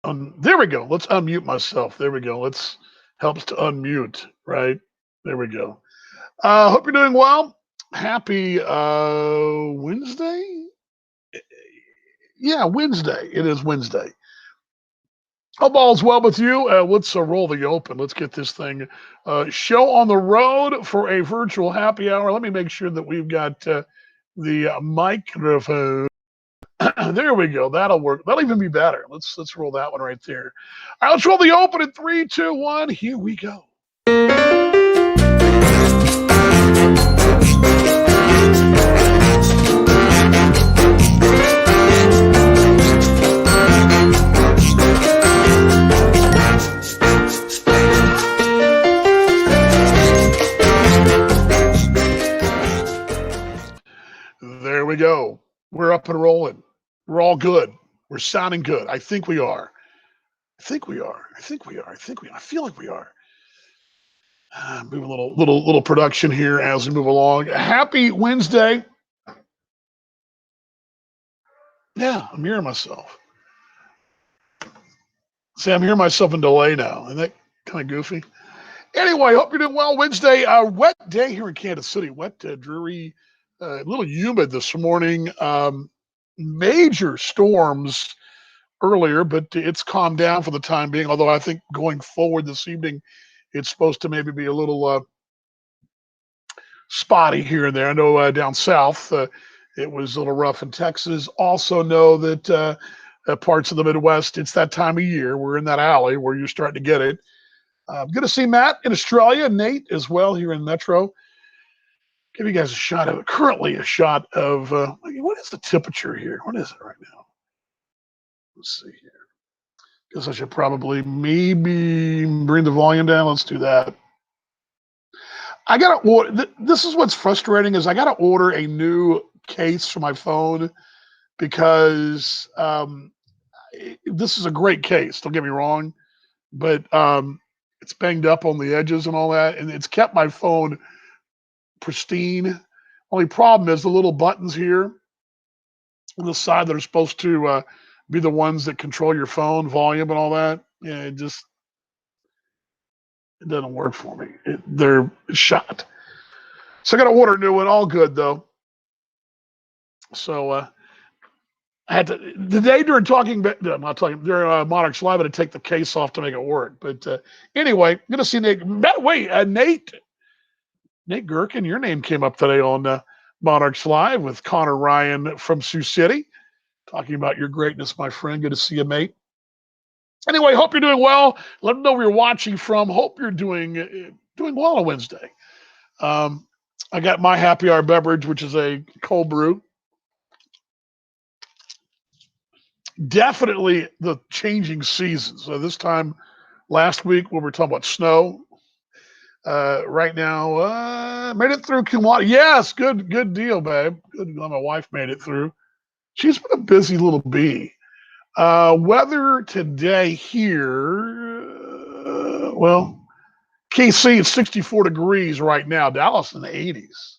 There we go. Let's unmute myself. There we go. Let's helps to unmute, right? There we go. Hope you're doing well. Happy Wednesday. Yeah, Wednesday. It is Wednesday. Hope all's well with you. Let's roll the open. Let's get this thing show on the road for a virtual happy hour. Let me make sure that we've got the microphone. There we go. That'll work. That'll even be better. Let's roll that one right there. All right, let's roll the open in 3, 2, 1. Here we go. There we go. We're up and rolling. We're all good. We're sounding good. I think we are. I think we are. I think we are. I think we are. I feel like we are. Move a little production here as we move along. Happy Wednesday. Yeah, I'm hearing myself. See, I'm hearing myself in delay now. Isn't that kind of goofy? Anyway, hope you're doing well. Wednesday, wet day here in Kansas City. Wet, dreary, a little humid this morning. Major storms earlier, but it's calmed down for the time being. Although I think going forward this evening, it's supposed to maybe be a little spotty here and there. I know down south it was a little rough in Texas. Also know that parts of the Midwest, it's that time of year. We're in that alley where you're starting to get it. Good to see Matt in Australia, Nate as well here in Metro. Give you guys currently a shot of, what is the temperature here? What is it right now? Let's see here. Guess I should probably maybe bring the volume down. Let's do that. I got to order, this is what's frustrating is I got to order a new case for my phone because this is a great case. Don't get me wrong, but it's banged up on the edges and all that, and it's kept my phone pristine. Only problem is the little buttons here on the side that are supposed to be the ones that control your phone volume and all that. Yeah, it doesn't work for me. They're shot. So I got to order a new one. All good though. So I had to the day during talking. No, I'm not talking during Monarchs Live. I had to take the case off to make it work. But anyway, good to see Nate. By the way, Nate Gherkin, your name came up today on Monarchs Live with Connor Ryan from Sioux City, talking about your greatness, my friend. Good to see you, mate. Anyway, hope you're doing well. Let them know where you're watching from. Hope you're doing well on Wednesday. I got my happy hour beverage, which is a cold brew. Definitely the changing seasons. So this time last week, when we were talking about snow, right now, made it through Kewaunee. Yes, good deal, babe. Good. My wife made it through. She's been a busy little bee. Weather today here, well, KC it's 64 degrees right now. Dallas in the 80s.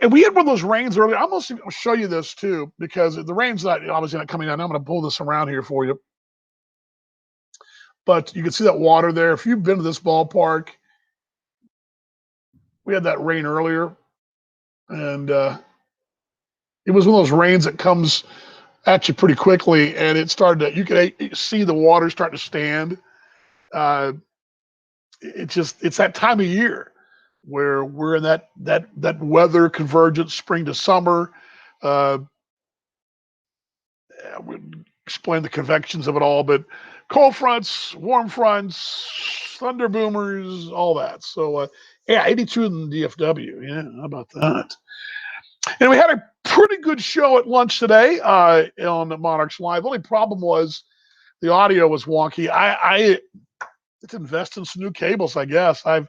And we had one of those rains earlier. I'm going to show you this too, because the rain's obviously not coming down. I'm going to pull this around here for you. But you can see that water there. If you've been to this ballpark, we had that rain earlier. And it was one of those rains that comes at you pretty quickly. And it started to, you could see the water starting to stand. It's that time of year where we're in that weather convergence, spring to summer. We explain the convections of it all, but cold fronts, warm fronts, thunder boomers, all that. So, 82 in the DFW. Yeah, how about that? And we had a pretty good show at lunch today on Monarchs Live. The only problem was the audio was wonky. I had to invest in some new cables, I guess. I've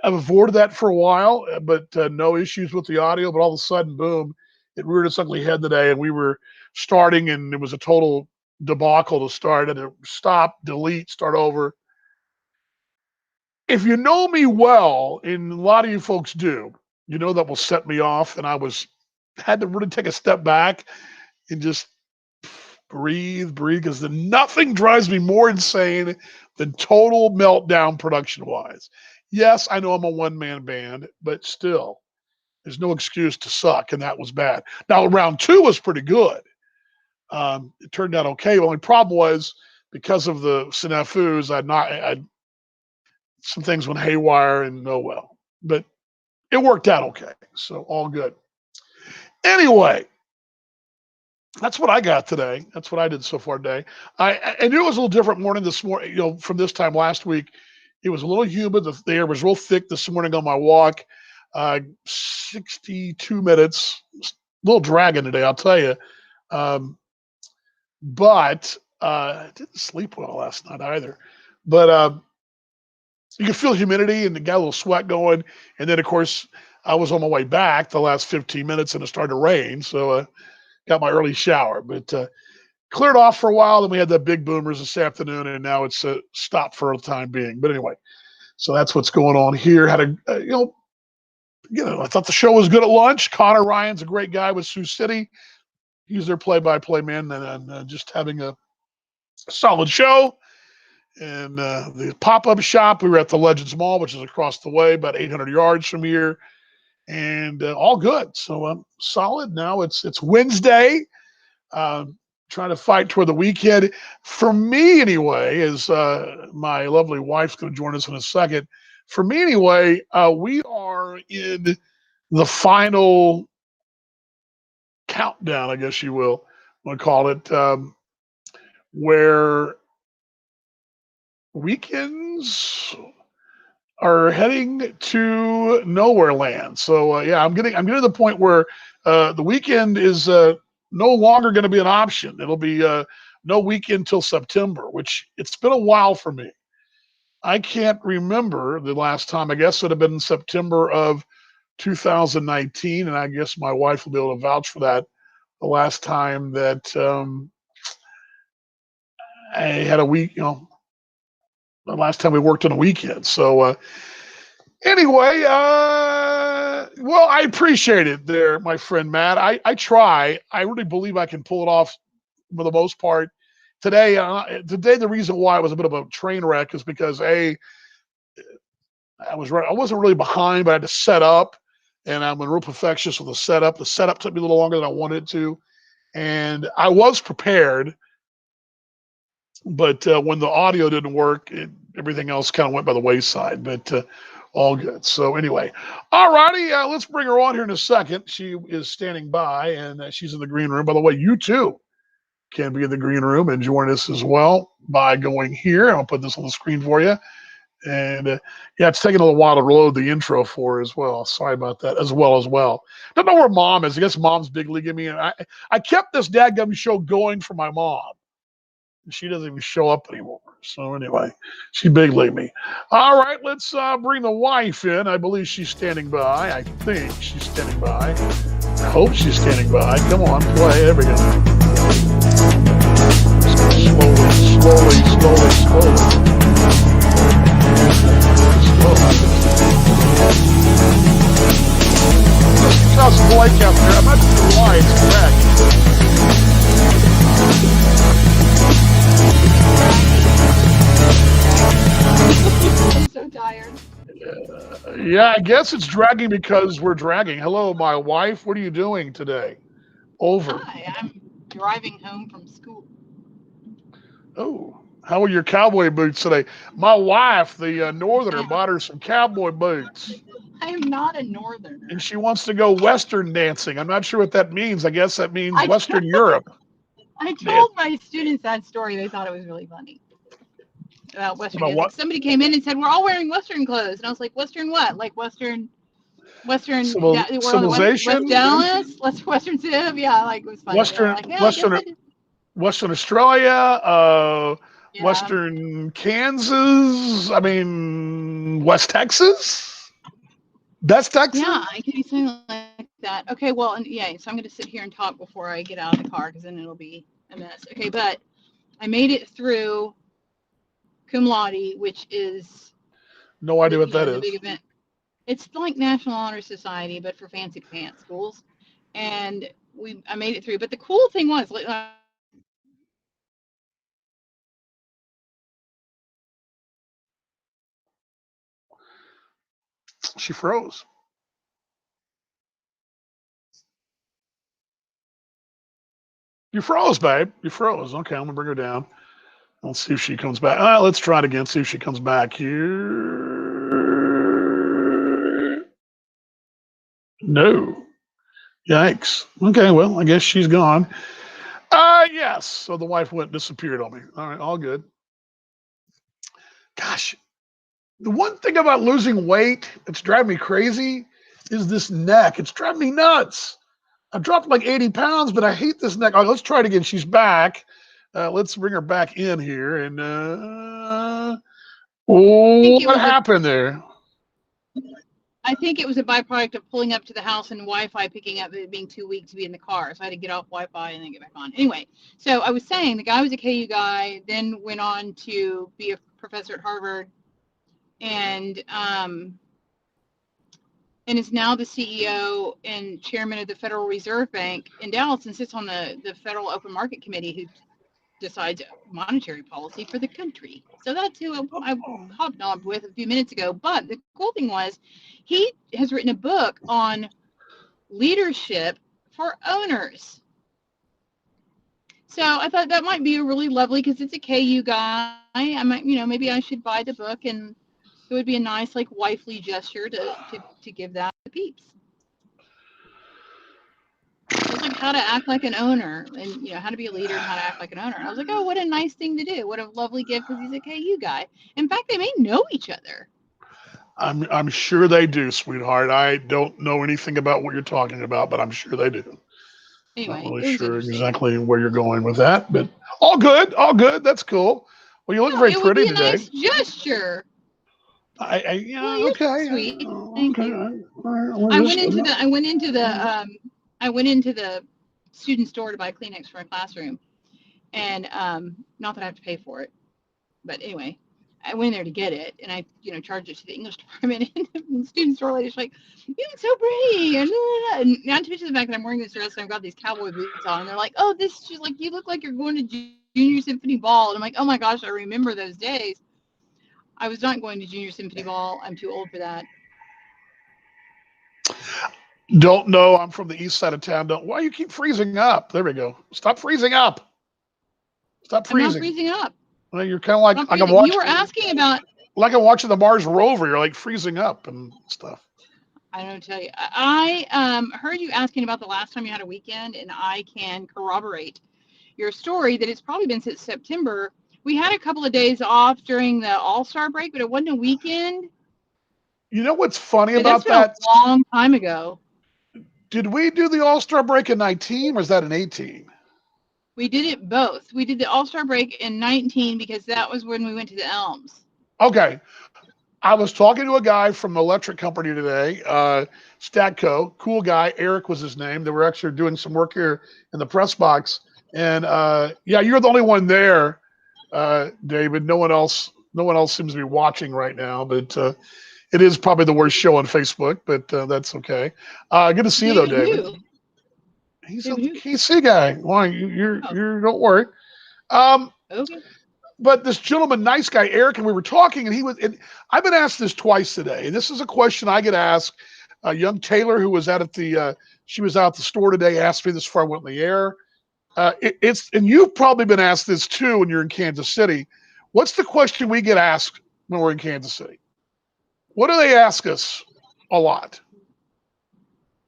avoided that for a while, but no issues with the audio. But all of a sudden, boom, it reared its ugly head today, and we were starting, and it was a total debacle to start. And to stop, delete, start over. If you know me well, and a lot of you folks do, you know that will set me off, and I had to really take a step back and just breathe, because nothing drives me more insane than total meltdown production wise. Yes, I know I'm a one man band, but still, there's no excuse to suck, and that was bad. Now, round two was pretty good. It turned out okay. The only problem was because of the snafus, some things went haywire and no well, but it worked out okay. So all good. Anyway, that's what I got today. That's what I did so far today. I knew it was a little different morning this morning, from this time last week. It was a little humid. The air was real thick this morning on my walk. 62 minutes, a little dragging today, I'll tell you. But I didn't sleep well last night either. But you could feel humidity and got a little sweat going. And then, of course, I was on my way back the last 15 minutes and it started to rain. So got my early shower, but cleared off for a while. Then we had the big boomers this afternoon, and now it's stopped for the time being. But anyway, so that's what's going on here. Had I thought the show was good at lunch. Connor Ryan's a great guy with Sioux City. He's their play-by-play man, and just having a solid show. And the pop-up shop, we were at the Legends Mall, which is across the way, about 800 yards from here, and all good. So solid. Now it's Wednesday. Trying to fight toward the weekend. For me, anyway, as my lovely wife's going to join us in a second. For me, anyway, we are in the final countdown, I guess you will want to call it, where weekends are heading to nowhere land. So I'm getting to the point where the weekend is no longer going to be an option. It'll be no weekend till September, which it's been a while for me. I can't remember the last time. I guess it would have been in September of 2019, and I guess my wife will be able to vouch for that. The last time that I had a week, the last time we worked on a weekend. So anyway, well, I appreciate it there, my friend Matt. I try. I really believe I can pull it off for the most part. Today, the reason why it was a bit of a train wreck is because I wasn't really behind, but I had to set up, and I'm a real perfectionist with the setup. The setup took me a little longer than I wanted it to, and I was prepared, but when the audio didn't work, everything else kind of went by the wayside. But all good. So anyway, all righty, let's bring her on here in a second. She is standing by, and she's in the green room. By the way, you too can be in the green room and join us as well by going here. I'll put this on the screen for you. And it's taking a little while to load the intro for her as well. Sorry about that. As well. Don't know where Mom is. I guess Mom's big leaguing me. And I kept this dadgum show going for my mom. She doesn't even show up anymore. So anyway, she big leagued me. All right, let's bring the wife in. I believe she's standing by. I think she's standing by. I hope she's standing by. Come on, play. There we go. Slowly. Just Blake out there. I'm not sure why it's correct. I'm so tired. Yeah, I guess it's dragging because we're dragging. Hello, my wife. What are you doing today? Over. Hi, I'm driving home from school. Oh, how are your cowboy boots today? My wife, the northerner, bought her some cowboy boots. I am not a northerner. And she wants to go Western dancing. I'm not sure what that means. I guess that means Western Europe. I told my students that story. They thought it was really funny. About Western dancing. Somebody came in and said, we're all wearing Western clothes. And I was like, Western what? Like Western civilization? West Dallas? Western Civ? Yeah, like it was funny. Western Australia, Western Kansas. I mean, West Texas. That's Texas. Yeah, I can say like that. Okay, well, so I'm going to sit here and talk before I get out of the car because then it'll be a mess. Okay, but I made it through cum laude, which is no idea what that is. Big event. It's like National Honor Society, but for fancy pants schools. And I made it through. But the cool thing was, She froze. You froze, babe. You froze. Okay, I'm gonna bring her down. Let's see if she comes back. Let's try it again. See if she comes back here. No. Yikes. Okay, well, I guess she's gone. Yes. So the wife went disappeared on me. All right, all good. Gosh, the one thing about losing weight that's driving me crazy is this neck. It's driving me nuts. I've dropped like 80 pounds, but I hate this neck. Oh, let's try it again. She's back. Let's bring her back in here. And what happened there? I think it was a byproduct of pulling up to the house and Wi-Fi picking up, it being too weak to be in the car. So I had to get off Wi-Fi and then get back on. Anyway, so I was saying the guy was a KU guy, then went on to be a professor at Harvard, and is now the CEO and chairman of the Federal Reserve Bank in Dallas, and sits on the Federal Open Market Committee, who decides monetary policy for the country. So that's who I hobnobbed with a few minutes ago. But the cool thing was, he has written a book on leadership for owners. So I thought that might be a really lovely, because it's a KU guy. I might, maybe I should buy the book, and it would be a nice, like, wifely gesture to give that to peeps. It was like how to act like an owner, and how to be a leader and how to act like an owner. And I was like, oh, what a nice thing to do. What a lovely gift, because he's a KU guy. In fact, they may know each other. I'm sure they do, sweetheart. I don't know anything about what you're talking about, but I'm sure they do. Anyway, not really sure exactly where you're going with that, but all good, all good. That's cool. Well, you look very pretty today. It would be a nice gesture. Yeah, okay. Sweet. Thank you. I went into the student store to buy Kleenex for my classroom, and not that I have to pay for it, but anyway, I went in there to get it, and I charged it to the English department, and the student store lady's like, "You look so pretty," and not to mention the fact that I'm wearing this dress and I've got these cowboy boots on, and they're like, "Oh, she's like, you look like you're going to Junior Symphony Ball," and I'm like, "Oh my gosh, I remember those days." I was not going to Junior Symphony Ball. I'm too old for that. Don't know. I'm from the east side of town. Why you keep freezing up? There we go. Stop freezing up. Stop freezing. I'm not freezing up. Well, you're kind of like I'm watching. You were asking about. Like I'm watching the Mars rover. You're like freezing up and stuff. I don't tell you. I heard you asking about the last time you had a weekend, and I can corroborate your story that it's probably been since September. We had a couple of days off during the All-Star break, but it wasn't a weekend. You know what's funny about that? A long time ago. Did we do the All-Star break in 19, or was that in 18? We did it both. We did the All-Star break in 19 because that was when we went to the Elms. Okay. I was talking to a guy from the electric company today, Statco, cool guy. Eric was his name. They were actually doing some work here in the press box. And yeah, you're the only one there, David. No one else seems to be watching right now, but it is probably the worst show on Facebook, but that's okay. Good to see you though, David. He's a KC guy. Why you're don't worry. Okay. But this gentleman, nice guy, Eric, and we were talking, and I've been asked this twice today, and this is a question I get asked. Young Taylor, who was she was out at the store today, asked me this before I went on the air. And you've probably been asked this too when you're in Kansas City. What's the question we get asked when we're in Kansas City? What do they ask us a lot?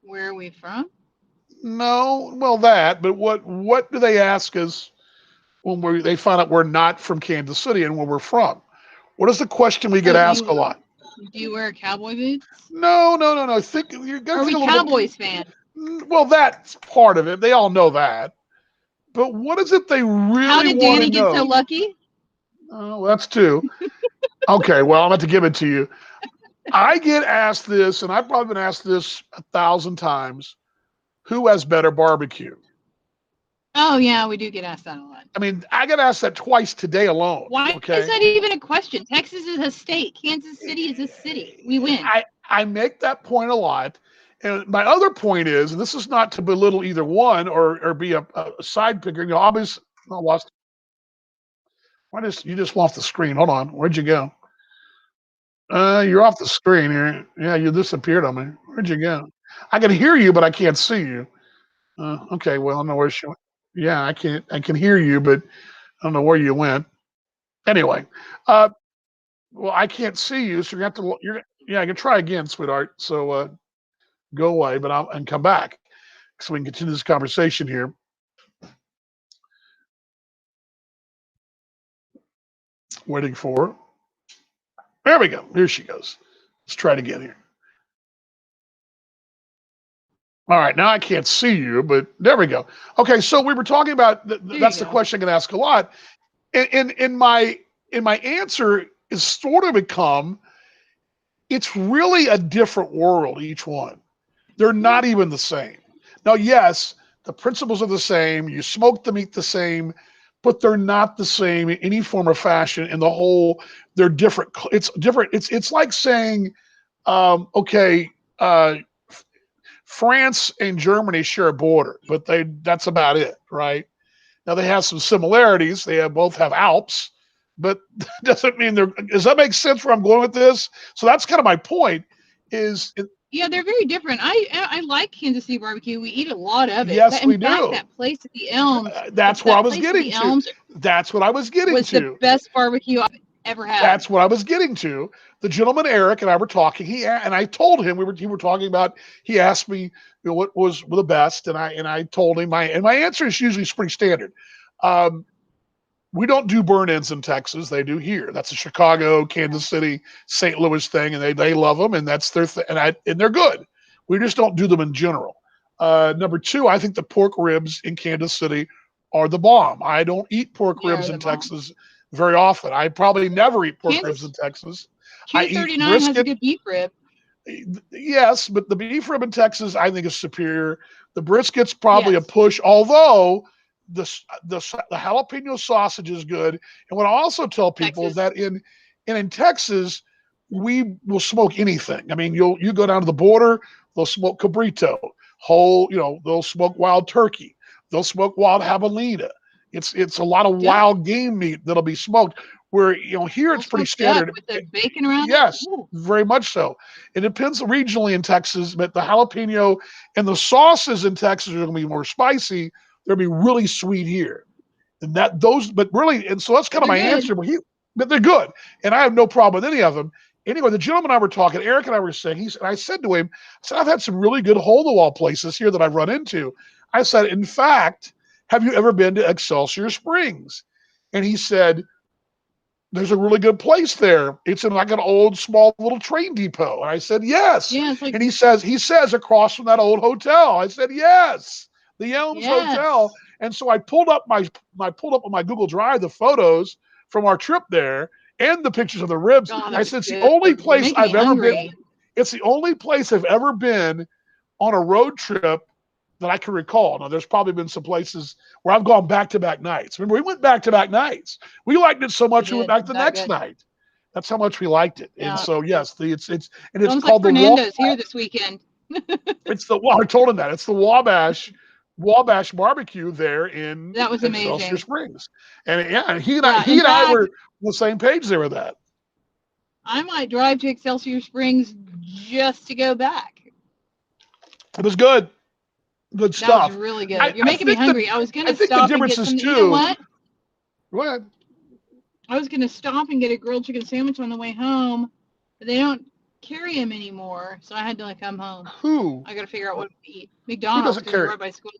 Where are we from? No, well but what do they ask us when they find out we're not from Kansas City and where we're from? What is the question we get asked a lot? Do you wear cowboy boots? No. Are we Cowboys fan? Well, that's part of it. They all know that. But what is it they really want to know? How did Danny get so lucky? Oh, that's two. Okay, well, I'm going to give it to you. I get asked this, and I've probably been asked this 1,000 times. Who has better barbecue? Oh, yeah, we do get asked that a lot. I mean, I got asked that twice today alone. Why is that even a question? Texas is a state. Kansas City is a city. We win. I make that point a lot. And my other point is, and this is not to belittle either one or be a side picker. Obviously, I lost. You just lost the screen. Hold on. Where'd you go? You're off the screen here. Yeah, you disappeared on me. Where'd you go? I can hear you, but I can't see you. Okay, well, I don't know where she went. Yeah, I can't. I can hear you, but I don't know where you went. Anyway, uh, well, I can't see you, so you have to. You're yeah. I can try again, sweetheart. So go away, but I'll and come back so we can continue this conversation here. Waiting for her. There we go. Here she goes. Let's try it again here. All right, now I can't see you, but there we go. Okay, so we were talking about There that's you the go. question I can ask a lot. In my answer is sort of become it's really a different world each one. They're Yeah. not even the same. Now, yes, the principles are the same. You smoke the meat the same, but they're not the same in any form or fashion. In the whole, they're different. It's different. It's like saying, okay, France and Germany share a border, but that's about it, right? Now they have some similarities. They both have Alps, but doesn't mean they're. Does that make sense where I'm going with this? So that's kind of my point. Is Yeah, they're very different. I like Kansas City barbecue. We eat a lot of it. yes, In we fact, do. that place at the Elms, That's where I that was place at getting the to. Elms That's what I was getting was the to. best barbecue I've ever had. That's what I was getting to. The gentleman Eric and I were talking. And I told him we were talking about. He asked me, what was the best, and I told him my answer is usually pretty standard. Um, we don't do burn-ins in Texas. They do here. That's a Chicago, Kansas City, St. Louis thing, and they love them, and that's their thing, and they're good. We just don't do them in general. Number two, I think the pork ribs in Kansas City are the bomb. I don't eat pork They're ribs the in bomb. Texas very often. I probably never eat pork ribs in Kansas Texas. I eat 239 has a brisket. good beef rib. Yes, but the beef rib in Texas, I think, is superior. The brisket's probably a Yes, push, although the jalapeno sausage is good. And what I also tell people is Texas. that in Texas, we will smoke anything. I mean, you go down to the border, they'll smoke cabrito, they'll smoke wild turkey, they'll smoke wild jabalina. It's a lot of Duck. wild game meat that'll be smoked. Where here Little it's pretty smoked duck standard. with the bacon around it. Yes, Ooh, very much so. It depends regionally in Texas, but the jalapeno and the sauces in Texas are going to be more spicy. They're going to be really sweet here, and but really, and so that's kind but of they're my good. answer. But they're good, and I have no problem with any of them. Anyway, the gentleman and I were talking. Eric and I were saying. And I said to him, I said, I've had some really good hole in the wall places here that I've run into. I said, in fact, have you ever been to Excelsior Springs? And he said, there's a really good place there. It's in like an old small little train depot. And I said, yes. Yeah, it's like And he says across from that old hotel. I said, yes, the Elms Hotel. yes. And so I pulled up on my Google Drive the photos from our trip there and the pictures of the ribs. God, I that said, was it's the good. only You're place making me I've ever been. hungry. It's the only place I've ever been on a road trip that I can recall. Now, there's probably been some places where I've gone back to back nights. Remember, we went back to back nights. We liked it so We much we went did. back the That next good. night. That's how much we liked it. And Yeah. so yes, it's Sounds like called the Wa. Fernando's here this weekend. It's the well, I told him that it's the Wabash barbecue there in That was Excelsior amazing. Springs. And yeah, and he and I Yeah, he in and I were fact, on the same page there with that. I might drive to Excelsior Springs just to go back. It was good. Good That was stuff. really good. I, You're I making me think the hungry. I was I gonna think the stop and difference get is something. You know too. what? Go ahead. I was gonna stop and get a grilled chicken sandwich on the way home, but they don't carry them anymore, so I had to come home. Who? I gotta figure out what to eat. Who McDonald's, doesn't because we're carry? right by school.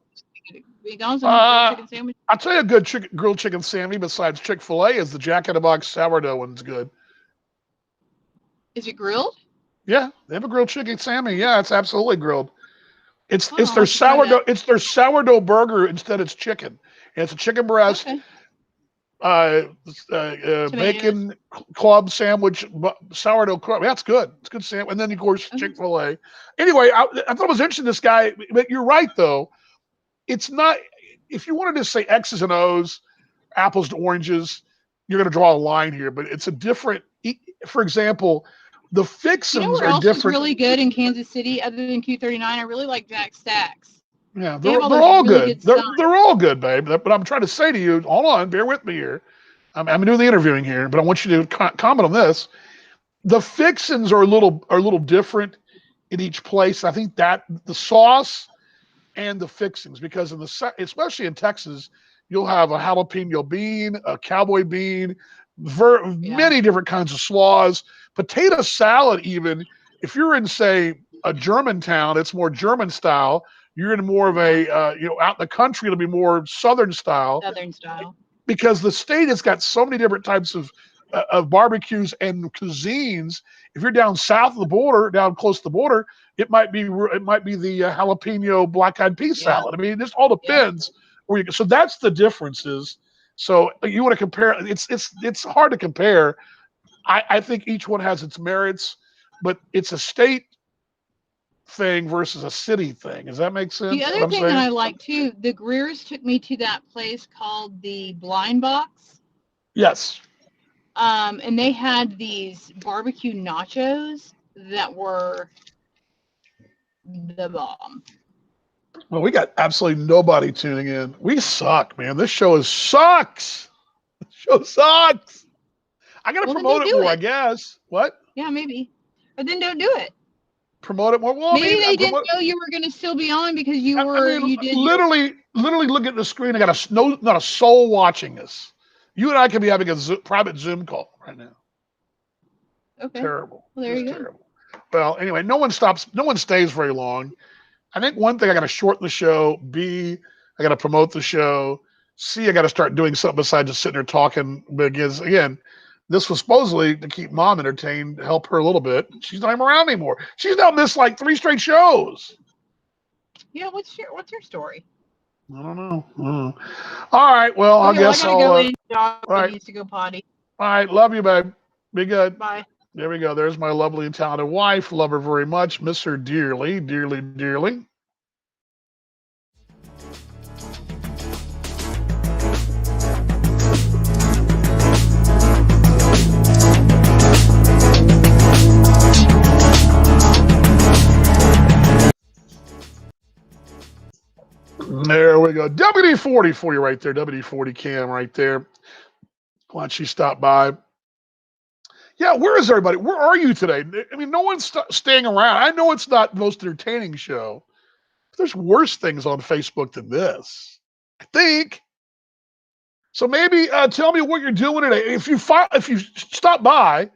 McDonald's and grilled Uh, chicken sandwich. I'll tell you a good grilled chicken sandwich besides Chick-fil-A is the Jack in the Box sourdough one's good. Is it grilled? Yeah, they have a grilled chicken sandwich. Yeah, it's absolutely grilled. It's Oh, it's I'll their have to try that. sourdough. It's their sourdough burger instead. It's chicken. And it's a chicken breast, Okay. Tomatoes. bacon club sandwich, sourdough crust. That's good. It's a good sandwich. And then of course Okay. Chick-fil-A. Anyway, I thought it was interesting. This guy, but you're right though. It's not. If you wanted to say X's and O's, apples to oranges, you're going to draw a line here. But it's a different. For example, the You know fixins where are else was different. really good in Kansas City other than Q39? I really like Jack Stacks. Yeah, They have all they're those all really good. good They're signs. they're all good, babe. But I'm trying to say to you, hold on, bear with me here. I'm doing the interviewing here, but I want you to comment on this. The fixins are a little different in each place. I think that the sauce and the fixings, because especially in Texas, you'll have a jalapeno bean, a cowboy bean, Yeah. many different kinds of slaws, potato salad. Even if you're in, say, a German town, it's more German style. You're in more of a out in the country, it'll be more Southern style, Southern style. because the state has got so many different types of barbecues and cuisines. If you're down south of the border, down close to the border, it might be the jalapeno black eyed pea Yeah. salad. I mean, it just all Yeah. depends where you. So that's the differences. So you want to compare? It's hard to compare. I think each one has its merits, but it's a state thing versus a city thing. Does that make sense? The What other I'm thing that I saying? like too, the Greers took me to that place called the Blind Box. Yes. And they had these barbecue nachos that were the bomb. Well, we got absolutely nobody tuning in. We suck, man. This show sucks. This show sucks. I gotta Well, then promote don't it do more, I it. guess. What? Yeah, maybe. But then don't do it. Promote it more? Well, I Maybe mean, they didn't know you were going to still be on because you did your. literally look at the screen. I got not a soul watching this. You and I could be having a private Zoom call right now. Okay. Terrible. Well, there Just you go. terrible. Well, anyway, no one stays very long. I think one thing, I got to shorten the show. B, I got to promote the show. C, I got to start doing something besides just sitting there talking. Because again, this was supposedly to keep mom entertained, help her a little bit. She's not even around anymore. She's now missed like 3 straight shows. Yeah, what's your story? I don't know. All right. Well, Okay, I guess I gotta go in. All right. Needs to go potty. All right. Love you, babe. Be good. Bye. There we go. There's my lovely and talented wife. Love her very much. Miss her dearly, dearly, dearly. There we go. WD-40 for you right there. WD-40 cam right there. Glad she stopped by. Yeah, where is everybody? Where are you today? I mean, no one's staying around. I know it's not the most entertaining show. But there's worse things on Facebook than this, I think. So maybe tell me what you're doing today. If you stop by,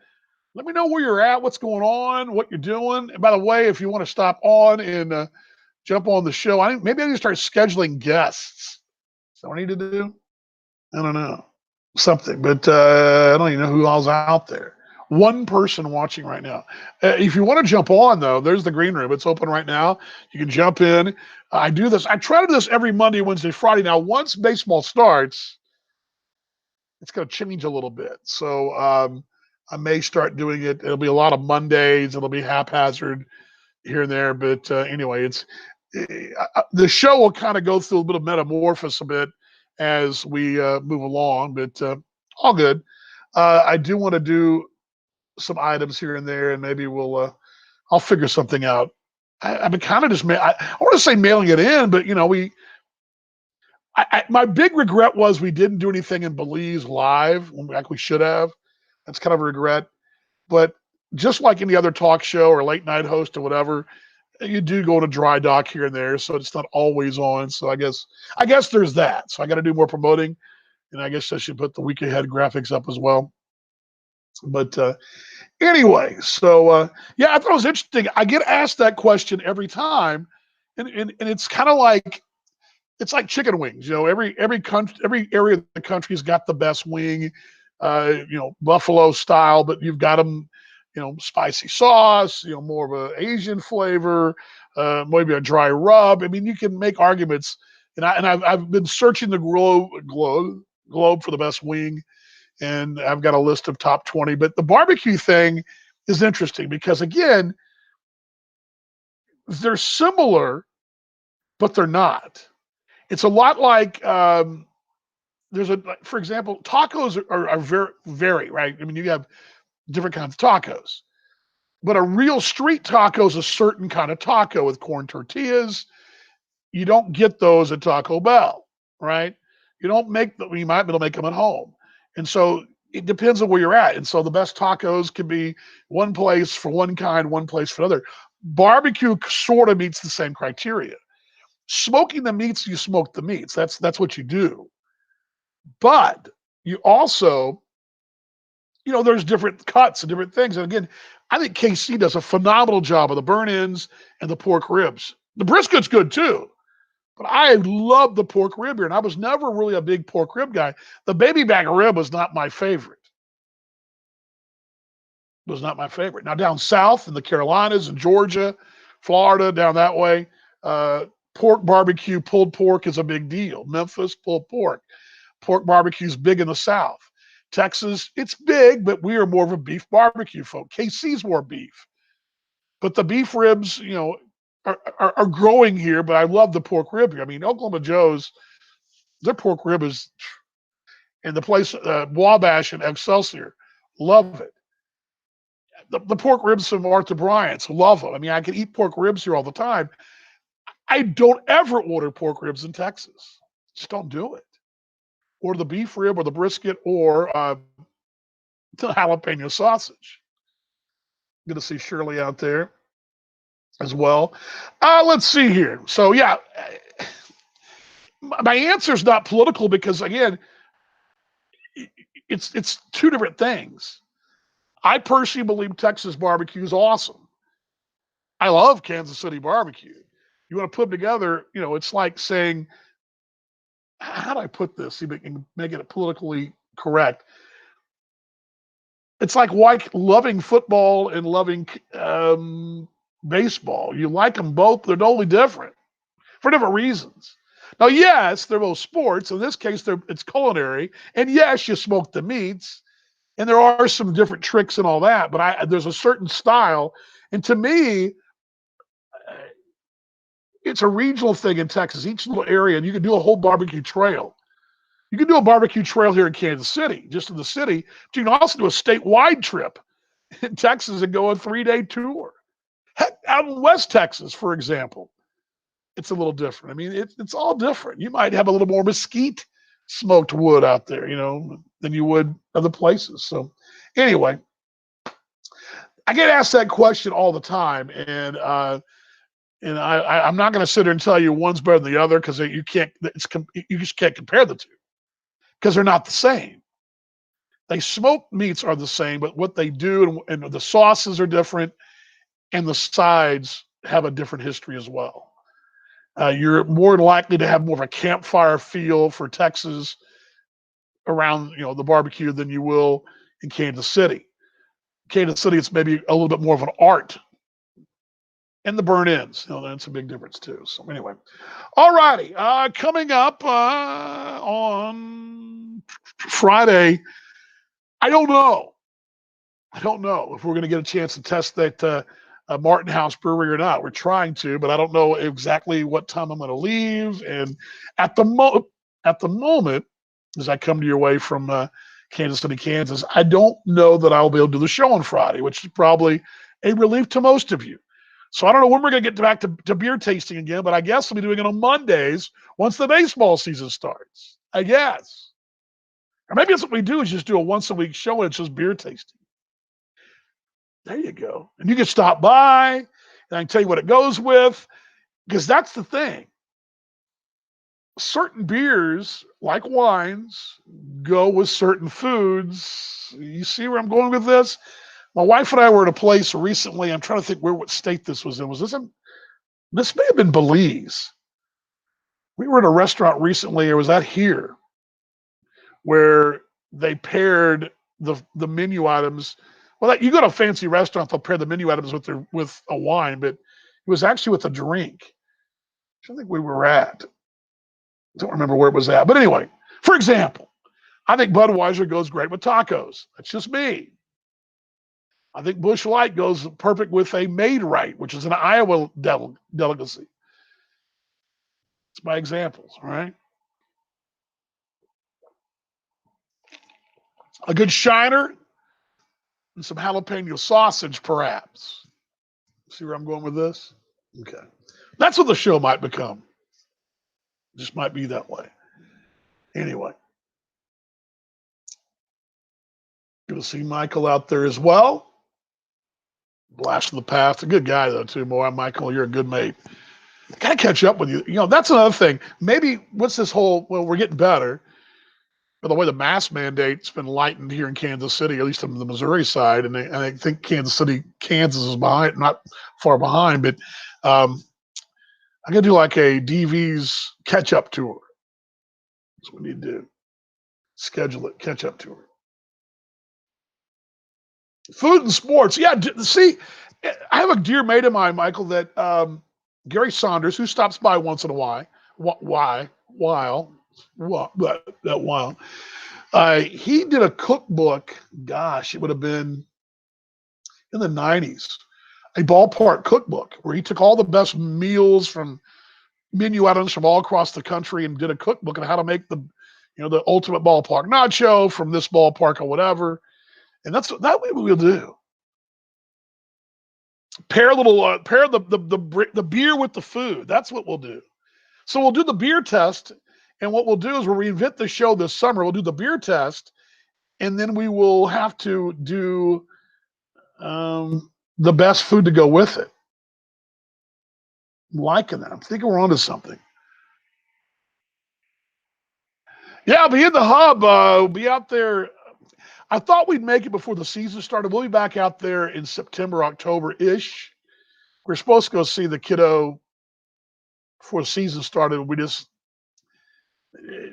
let me know where you're at, what's going on, what you're doing. And by the way, if you want to stop on and jump on the show, maybe I need to start scheduling guests. Is that what I need to do? I don't know. Something, but I don't even know who all's out there. One person watching right now. If you want to jump on, though, there's the green room. It's open right now. You can jump in. I do this. I try to do this every Monday, Wednesday, Friday. Now, once baseball starts, it's going to change a little bit. So I may start doing it. It'll be a lot of Mondays. It'll be haphazard here and there. But anyway, the show will kind of go through a bit of metamorphosis a bit as we move along, but all good. I do want to do some items here and there, and maybe I'll figure something out. I've been kind of just I want to say mailing it in, but my big regret was we didn't do anything in Belize live like we should have. That's kind of a regret. But just like any other talk show or late night host or whatever, you do go to dry dock here and there, so it's not always on. So I guess there's that. So I got to do more promoting, and I guess I should put the week ahead graphics up as well. But anyway, so yeah, I thought it was interesting. I get asked that question every time, and it's kind of like chicken wings. Every country, every area of the country's got the best wing, buffalo style, but you've got them, spicy sauce, more of an Asian flavor, maybe a dry rub. I mean, you can make arguments, and I've been searching the globe for the best wing, and I've got a list of top 20. But the barbecue thing is interesting because, again, they're similar, but they're not. It's a lot like for example, tacos are very vary, right? I mean, you have different kinds of tacos, but a real street taco is a certain kind of taco with corn tortillas. You don't get those at Taco Bell, right? You don't make them. You might be able to make them at home. And so it depends on where you're at. And so the best tacos can be one place for one kind, one place for another. Barbecue sort of meets the same criteria. Smoking the meats, you smoke the meats. That's what you do. But you also, there's different cuts and different things. And again, I think KC does a phenomenal job of the burn ends and the pork ribs. The brisket's good too, but I love the pork rib here. And I was never really a big pork rib guy. The baby back rib was not my favorite. Was not my favorite. Now down south in the Carolinas and Georgia, Florida, down that way, pork barbecue, pulled pork is a big deal. Memphis, pulled pork. Pork barbecue is big in the South. Texas, it's big, but we are more of a beef barbecue folk. KC's more beef. But the beef ribs, are growing here, but I love the pork rib here. I mean, Oklahoma Joe's, their pork rib is, and the place, Wabash and Excelsior, love it. The pork ribs from Arthur Bryant's, love them. I mean, I can eat pork ribs here all the time. I don't ever order pork ribs in Texas. Just don't do it. Or the beef rib or the brisket or the jalapeno sausage. Good to see Shirley out there as well. Let's see here. So yeah, my answer is not political because again, it's two different things. I personally believe Texas barbecue is awesome. I love Kansas City barbecue. You want to put them together, it's like saying, how do I put this? See if I can make it politically correct. It's like loving football and loving baseball. You like them both. They're totally different for different reasons. Now, yes, they're both sports. In this case, it's culinary. And yes, you smoke the meats. And there are some different tricks and all that. But there's a certain style. And to me, it's a regional thing in Texas. Each little area, and you can do a whole barbecue trail. You can do a barbecue trail here in Kansas City, just in the city. But you can also do a statewide trip in Texas and go a 3-day tour. Heck, out in West Texas, for example, it's a little different. I mean, it's all different. You might have a little more mesquite smoked wood out there, than you would other places. So anyway, I get asked that question all the time, and I'm not going to sit here and tell you one's better than the other because you just can't compare the two because they're not the same. Smoked meats are the same, but what they do and the sauces are different, and the sides have a different history as well. You're more likely to have more of a campfire feel for Texas around the barbecue than you will in Kansas City. Kansas City, it's maybe a little bit more of an art. And the burn ends, that's a big difference too. So anyway, all righty. Coming up on Friday, I don't know if we're going to get a chance to test that Martin House Brewery or not. We're trying to, but I don't know exactly what time I'm going to leave. And at the moment, as I come to your way from Kansas City, Kansas, I don't know that I'll be able to do the show on Friday, which is probably a relief to most of you. So I don't know when we're going to get back to beer tasting again, but I guess we'll be doing it on Mondays once the baseball season starts. I guess. Or maybe that's what we do is just do a once-a-week show and it's just beer tasting. There you go. And you can stop by and I can tell you what it goes with because that's the thing. Certain beers, like wines, go with certain foods. You see where I'm going with this? My wife and I were at a place recently. I'm trying to think what state this was in. This may have been Belize. We were at a restaurant recently, or was that here, where they paired the menu items. Well, you go to a fancy restaurant, they'll pair the menu items with a wine, but it was actually with a drink. I think we were at. I don't remember where it was at. But anyway, for example, I think Budweiser goes great with tacos. That's just me. I think Busch Light goes perfect with a Made Right, which is an Iowa delicacy. It's my examples, all right? A good Shiner and some jalapeno sausage, perhaps. See where I'm going with this? Okay. That's what the show might become. Just might be that way. Anyway. to see Michael out there as well. Blast from the past. A good guy, though, too. Boy, Michael, you're a good mate. Got to catch up with you. You know, that's another thing. Maybe what's this whole, well, we're getting better. By the way, the mask mandate's been lightened here in Kansas City, at least on the Missouri side. And I think Kansas is behind, not far behind. But I'm going to do like a DV's catch-up tour. That's what we need to do. Schedule it, catch-up tour. Food and sports. Yeah, see, I have a dear mate of mine, Michael, that Gary Saunders, who stops by once in a while. He did a cookbook. Gosh, it would have been in the 90s. A ballpark cookbook where he took all the best meals from menu items from all across the country and did a cookbook on how to make the ultimate ballpark nacho from this ballpark or whatever. And that's that way we'll do. Pair the beer with the food. That's what we'll do. So we'll do the beer test, and what we'll do is we'll reinvent the show this summer. We'll do the beer test, and then we will have to do the best food to go with it. I'm liking that. I'm thinking we're onto something. Yeah, I'll be in the hub. We'll be out there. I thought we'd make it before the season started. We'll be back out there in September, October-ish. We're supposed to go see the kiddo before the season started. We just,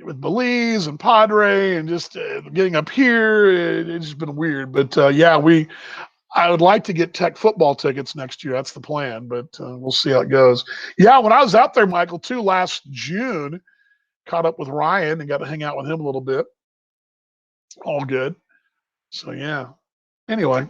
with Belize and Padre and just getting up here, it's just been weird. But I would like to get Tech football tickets next year. That's the plan, but we'll see how it goes. Yeah, when I was out there, Michael, too, last June, caught up with Ryan and got to hang out with him a little bit. All good. So, yeah. Anyway.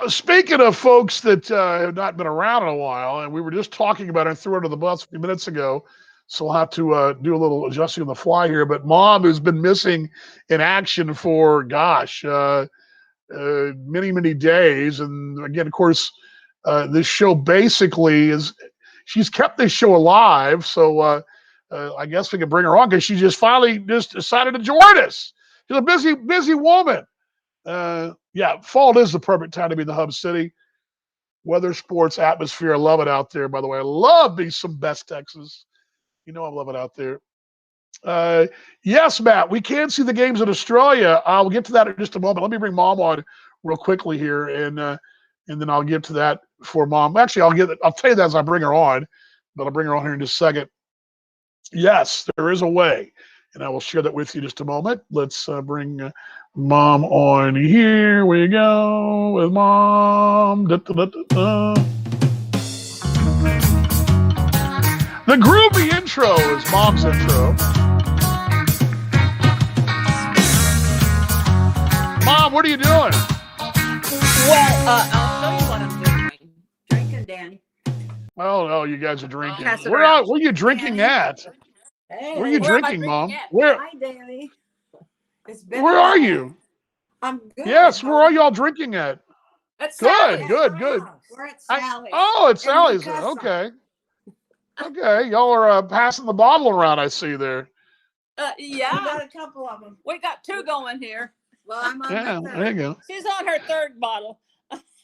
Speaking of folks that have not been around in a while, and we were just talking about it and threw under the bus a few minutes ago, so we'll have to do a little adjusting on the fly here. But Mom has been missing in action for, many, many days. And again, of course, this show basically she's kept this show alive. So I guess we can bring her on because she just finally decided to join us. She's a busy woman. Fall is the perfect time to be in the hub city. Weather, sports, atmosphere. I love it out there, by the way. I love me some Best Texas. You know I love it out there. Yes, Matt, we can see the games in Australia. I'll get to that in just a moment. Let me bring Mom on real quickly here, and then I'll get to that for Mom. Actually, I'll tell you that as I bring her on, but I'll bring her on here in just a second. Yes, there is a way, and I will share that with you in just a moment. Let's bring Mom on. Here we go with Mom. The groovy intro is Mom's intro. Mom, what are you doing? Well, I'll show you what I'm doing. Drinking, Danny. Oh, you guys are drinking. Pass it Where around. are you drinking at? Hey, Where are you where am I drinking, Mom? at? Where Hi, Danny. It's been Where a are while. you? I'm good. Yes, where are y'all drinking at? At Good, Sally's. good. We're at Sally's. It's in Sally's. Newcastle. Okay, y'all are passing the bottle around. I see there. Yeah. We got a couple of them. We got two going here. Well, I'm on Yeah, my there you third. go. She's on her third bottle.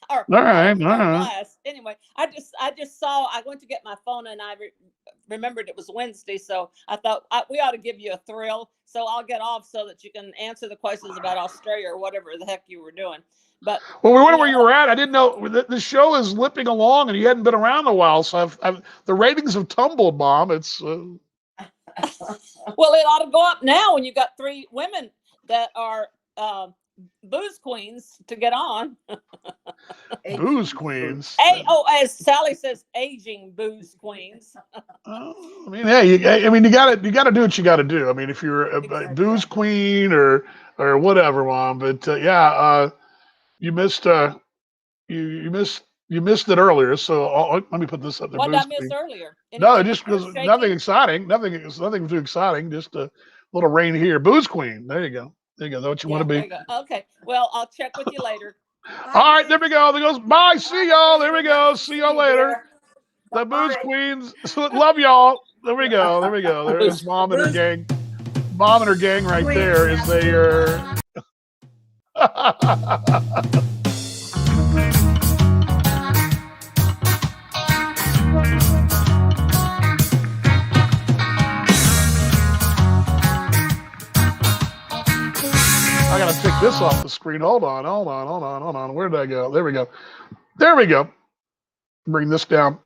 Or All right. third glass. Anyway, I just saw. I went to get my phone and I remembered it was Wednesday, so I thought we ought to give you a thrill. So I'll get off so that you can answer the questions about Australia or whatever the heck you were doing. But Well, we wondered where you were at. I didn't know the show is limping along, and you hadn't been around in a while. So the ratings have tumbled, Mom. It's well, it ought to go up now when you got three women that are booze queens to get on. Booze Queens. As Sally says, aging booze queens. I mean, hey, you got to do what you got to do. I mean, if you're a booze queen or whatever, Mom. But you missed you missed it earlier. So let me put this up there. What did I Booze miss Queen. earlier? No, Anything just because shaking? nothing exciting. Nothing too exciting. Just a little rain here. Booze Queen. There you go. There you go. That's what you want to there be. you go. Okay. Well, I'll check with you later. All right, there we go. There goes. Bye. See y'all. There we go. See y'all later. The Booze Bye. Queens. Love y'all. There we go. There we go. There's Mom and her gang. Mom and her gang right there as they are. I gotta take this off the screen. Hold on. Where did I go? There we go. There we go. Bring this down.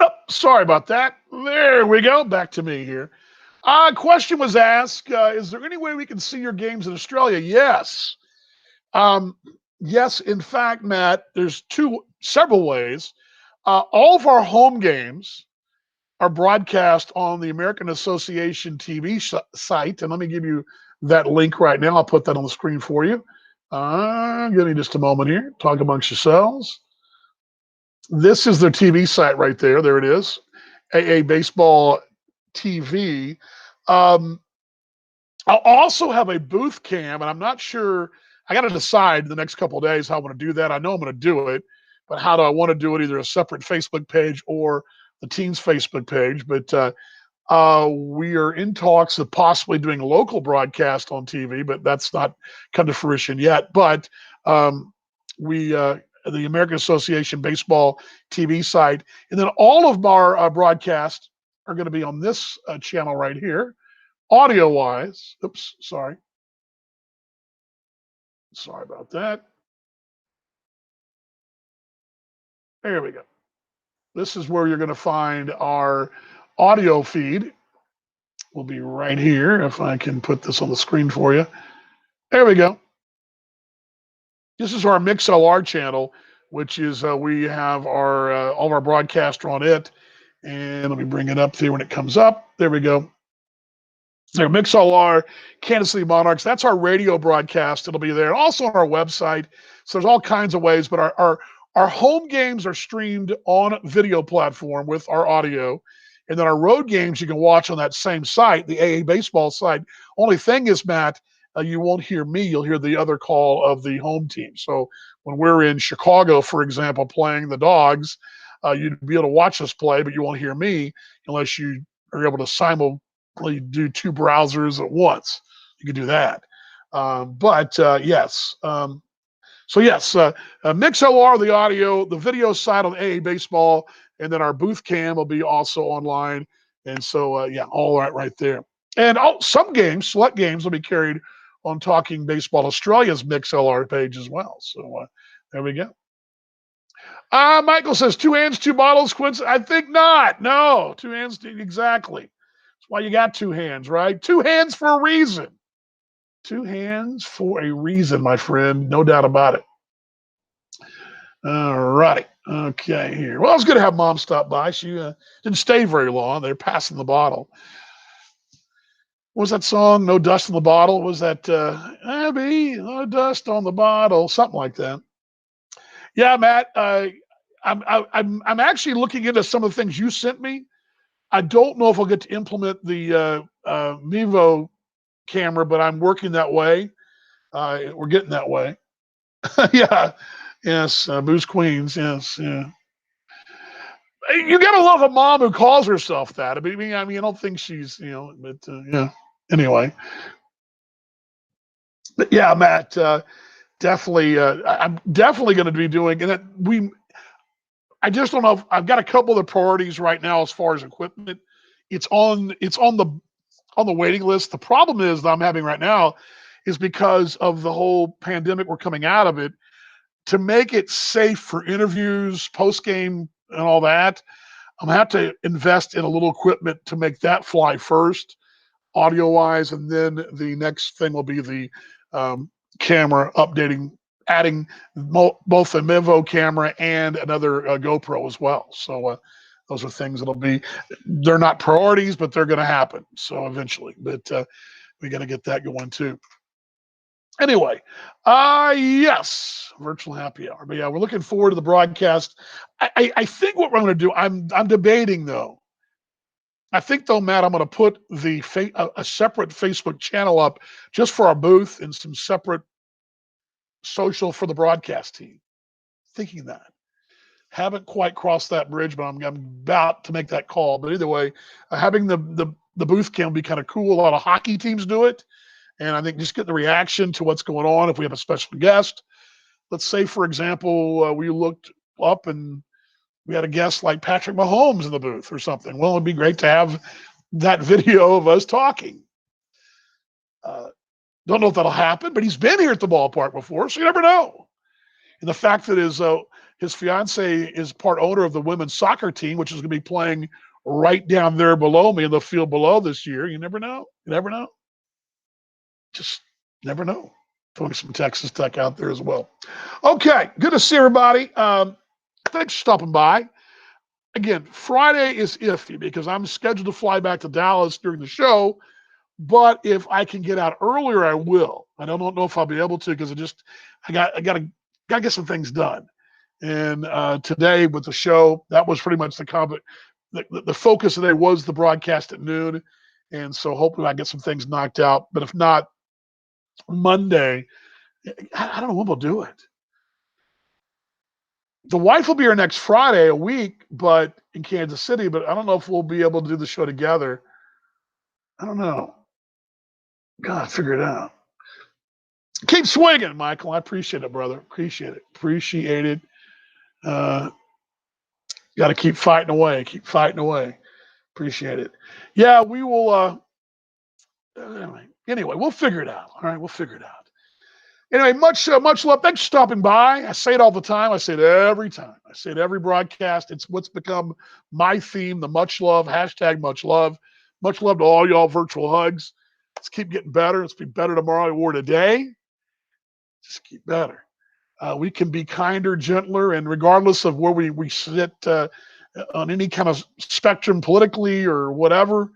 Oh, sorry about that. There we go. Back to me here. Question was asked, is there any way we can see your games in Australia? Yes. Yes, in fact, Matt, there's several ways. All of our home games are broadcast on the American Association TV site. And let me give you that link right now. I'll put that on the screen for you. Give me just a moment here. Talk amongst yourselves. This is their TV site right there. There it is. AA Baseball TV. I'll also have a booth cam, and I'm not sure. I got to decide the next couple of days how I want to do that. I know I'm going to do it, but how do I want to do it? Either a separate Facebook page or the team's Facebook page. But we are in talks of possibly doing a local broadcast on TV, but that's not come to fruition yet. But the American Association Baseball TV site, and then all of our broadcasts are going to be on this channel right here, audio-wise. Oops, sorry. Sorry about that. There we go. This is where you're going to find our audio feed. Will be right here if I can put this on the screen for you. There we go. This is our MixLR channel, which is we have our all of our broadcasts on it. And let me bring it up there when it comes up. There we go. There, MixLR, Kansas City Monarchs. That's our radio broadcast. It'll be there. Also on our website. So there's all kinds of ways, but our home games are streamed on video platform with our audio. And then our road games you can watch on that same site, the AA Baseball site. Only thing is, Matt, you won't hear me. You'll hear the other call of the home team. So when we're in Chicago, for example, playing the Dogs, you'd be able to watch us play, but you won't hear me unless you are able to simultaneously do two browsers at once. You can do that. Yes. So yes, MixLR, the audio, the video side on AA Baseball, and then our booth cam will be also online. And so, yeah, all right there. And some games, select games, will be carried on Talking Baseball Australia's MixLR page as well. So there we go. Michael says 2 hands, 2 bottles, Quincy. I think not. No, 2 hands, exactly. That's why you got 2 hands, right? 2 hands for a reason. 2 hands for a reason, my friend. No doubt about it. All righty. Okay, here. Well, it's good to have Mom stop by. She didn't stay very long. They're passing the bottle. What was that song? No Dust in the Bottle? Was that Abby? No dust on the bottle? Something like that. Yeah, Matt. I'm actually looking into some of the things you sent me. I don't know if I'll get to implement the Mevo camera, but I'm working that way. We're getting that way. Yeah. Yes. Booze Queens. Yes. Yeah. You gotta love a mom who calls herself that. I mean, I don't think she's, but yeah. Anyway. But yeah, Matt, definitely, I'm definitely going to be doing, and I just don't know if I've got a couple of the priorities right now as far as equipment. It's on the waiting list. The problem is that I'm having right now is because of the whole pandemic. We're coming out of it. To make it safe for interviews, post game, and all that, I'm gonna have to invest in a little equipment to make that fly first, audio wise, and then the next thing will be the camera updating, adding both a Mevo camera and another GoPro as well. So those are things they're not priorities, but they're going to happen. So eventually, but we got to get that going too. Anyway, yes, virtual happy hour. But yeah, we're looking forward to the broadcast. I think what we're going to do, I'm debating though. I think though, Matt, I'm going to put a separate Facebook channel up just for our booth and some separate social for the broadcast team. Thinking that. Haven't quite crossed that bridge, but I'm about to make that call. But either way, having the booth cam will be kind of cool. A lot of hockey teams do it. And I think just get the reaction to what's going on. If we have a special guest, let's say, for example, we looked up and we had a guest like Patrick Mahomes in the booth or something. Well, it'd be great to have that video of us talking. Don't know if that'll happen, but he's been here at the ballpark before, so you never know. And the fact that his fiance is part owner of the women's soccer team, which is going to be playing right down there below me in the field below this year. You never know. You never know. Just never know. Throwing some Texas Tech out there as well. Okay, good to see everybody. Thanks for stopping by. Again, Friday is iffy because I'm scheduled to fly back to Dallas during the show. But if I can get out earlier, I will. I don't know if I'll be able to because I got to get some things done. And today with the show, that was pretty much the focus today was the broadcast at noon. And so hopefully I get some things knocked out. But if not, Monday, I don't know when we'll do it. The wife will be here next Friday, a week, but in Kansas City. But I don't know if we'll be able to do the show together. I don't know. God, figure it out. Keep swinging, Michael. I appreciate it, brother. Appreciate it. Appreciate it. Got to keep fighting away. Keep fighting away. Appreciate it. Yeah, we will. Anyway, we'll figure it out. All right, we'll figure it out. Anyway, much love. Thanks for stopping by. I say it all the time. I say it every time. I say it every broadcast. It's what's become my theme, the much love, hashtag much love. Much love to all y'all virtual hugs. Let's keep getting better. Let's be better tomorrow than we were today. Just keep better. We can be kinder, gentler, and regardless of where we sit on any kind of spectrum politically or whatever,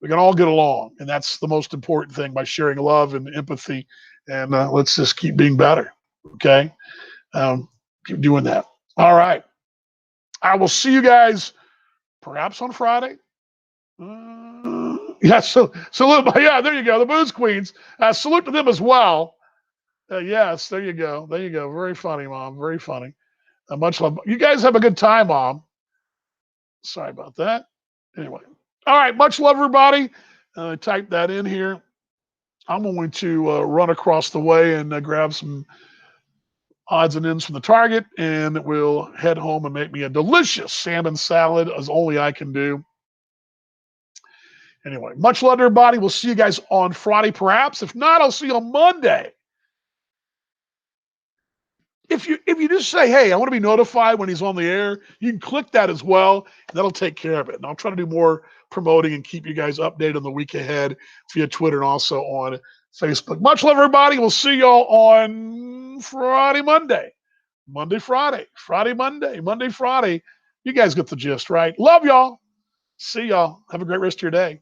we can all get along. And that's the most important thing by sharing love and empathy. And let's just keep being better. Okay? Keep doing that. All right. I will see you guys perhaps on Friday. Yeah, salute. Yeah, there you go. The Booze Queens. Salute to them as well. Yes, there you go. There you go. Very funny, Mom. Very funny. Much love. You guys have a good time, Mom. Sorry about that. Anyway. All right. Much love, everybody. Type that in here. I'm going to run across the way and grab some odds and ends from the Target, and we'll head home and make me a delicious salmon salad as only I can do. Anyway, much love to everybody. We'll see you guys on Friday, perhaps. If not, I'll see you on Monday. If you just say, hey, I want to be notified when he's on the air, you can click that as well, and that'll take care of it. And I'll try to do more promoting and keep you guys updated on the week ahead via Twitter and also on Facebook. Much love, everybody. We'll see y'all on Friday, Monday. Monday, Friday. Friday, Monday. Monday, Friday. You guys get the gist, right? Love y'all. See y'all. Have a great rest of your day.